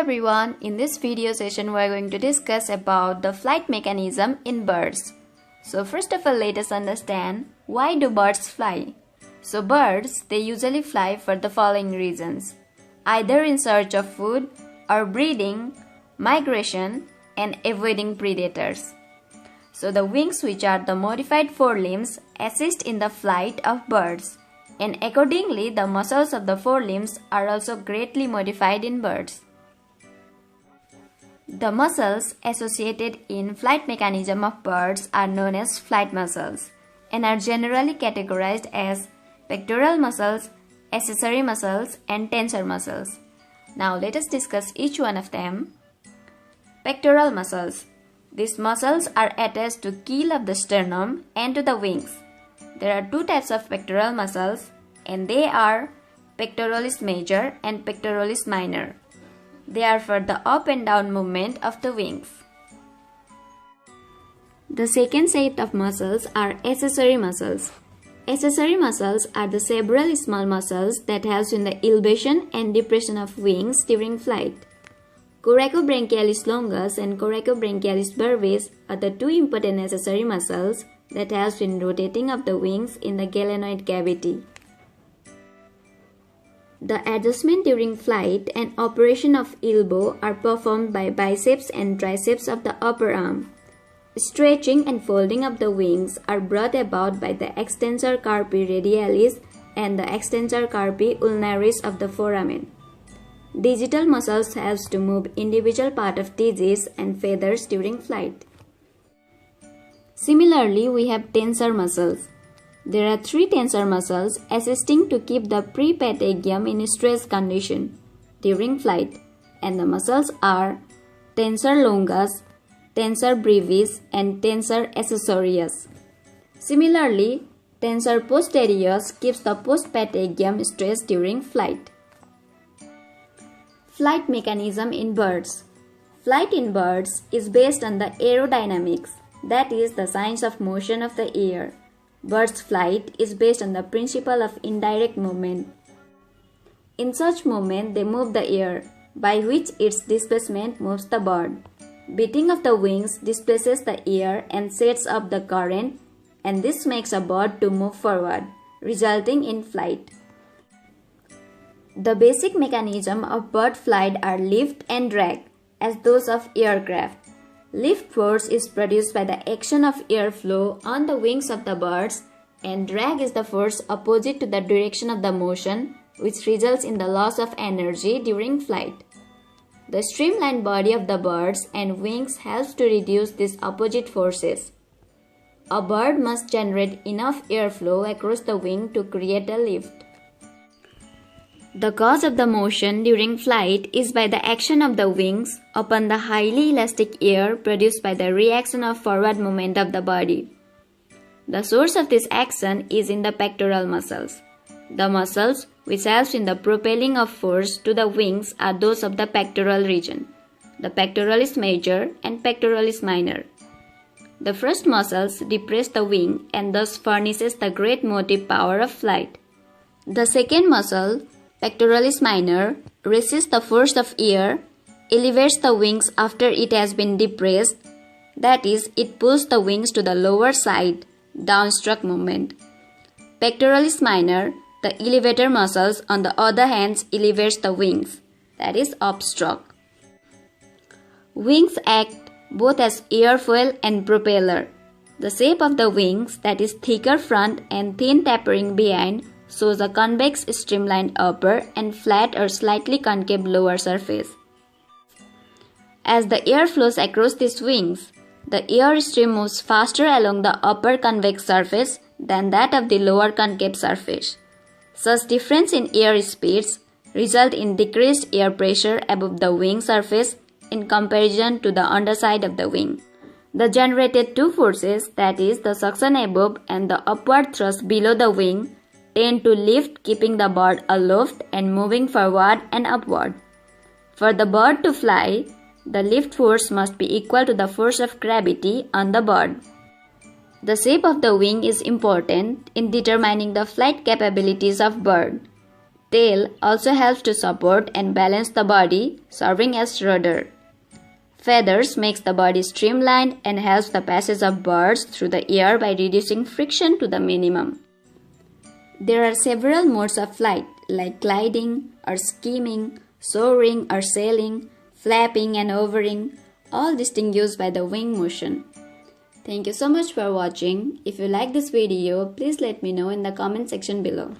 everyone, in this video session we are going to discuss about the flight mechanism in birds. So first of all, let us understand why do birds fly. So birds, they usually fly for the following reasons: either in search of food or breeding, migration and avoiding predators. So the wings, which are the modified forelimbs, assist in the flight of birds, and accordingly the muscles of the forelimbs are also greatly modified in birds. The muscles associated in flight mechanism of birds are known as flight muscles and are generally categorized as pectoral muscles, accessory muscles and tensor muscles. Now let us discuss each one of them. Pectoral muscles. These muscles are attached to keel of the sternum and to the wings. There are two types of pectoral muscles, and they are pectoralis major and pectoralis minor. They are for the up and down movement of the wings. The second set of muscles are accessory muscles. Accessory muscles are the several small muscles that help in the elevation and depression of wings during flight. Coracobrachialis longus and coracobrachialis brevis are the two important accessory muscles that help in rotating of the wings in the galenoid cavity. The adjustment during flight and operation of elbow are performed by biceps and triceps of the upper arm. Stretching and folding of the wings are brought about by the extensor carpi radialis and the extensor carpi ulnaris of the foramen. Digital muscles helps to move individual part of digits and feathers during flight. Similarly, we have tensor muscles. There are three tensor muscles assisting to keep the prepatagium in stress condition during flight, and the muscles are tensor longus, tensor brevis and tensor accessorius. Similarly, tensor posterius keeps the postpatagium stressed during flight. Flight mechanism in birds. Flight in birds is based on the aerodynamics, that is the science of motion of the air. Bird's flight is based on the principle of indirect movement. In such movement, they move the air, by which its displacement moves the bird. Beating of the wings displaces the air and sets up the current, and this makes a bird to move forward, resulting in flight. The basic mechanism of bird flight are lift and drag, as those of aircraft. Lift force is produced by the action of airflow on the wings of the birds, and drag is the force opposite to the direction of the motion, which results in the loss of energy during flight. The streamlined body of the birds and wings helps to reduce these opposite forces. A bird must generate enough airflow across the wing to create a lift. The cause of the motion during flight is by the action of the wings upon the highly elastic air produced by the reaction of forward movement of the body. The source of this action is in the pectoral muscles. The muscles which help in the propelling of force to the wings are those of the pectoral region, the pectoralis major and pectoralis minor. The first muscles depress the wing and thus furnishes the great motive power of flight. The second muscle, pectoralis minor, resists the force of air, elevates the wings after it has been depressed, that is, it pulls the wings to the lower side, downstroke movement. Pectoralis minor, the elevator muscles, on the other hand, elevates the wings, that is, upstroke. Wings act both as airfoil and propeller. The shape of the wings, that is, thicker front and thin tapering behind, shows a convex streamlined upper and flat or slightly concave lower surface. As the air flows across these wings, the air stream moves faster along the upper convex surface than that of the lower concave surface. Such difference in air speeds result in decreased air pressure above the wing surface in comparison to the underside of the wing. The generated two forces, that is, the suction above and the upward thrust below the wing, tend to lift, keeping the bird aloft and moving forward and upward. For the bird to fly, the lift force must be equal to the force of gravity on the bird. The shape of the wing is important in determining the flight capabilities of bird. Tail also helps to support and balance the body, serving as rudder. Feathers makes the body streamlined and helps the passage of birds through the air by reducing friction to the minimum. There are several modes of flight like gliding or skimming, soaring or sailing, flapping and hovering, all distinguished by the wing motion. Thank you so much for watching. If you like this video, please let me know in the comment section below.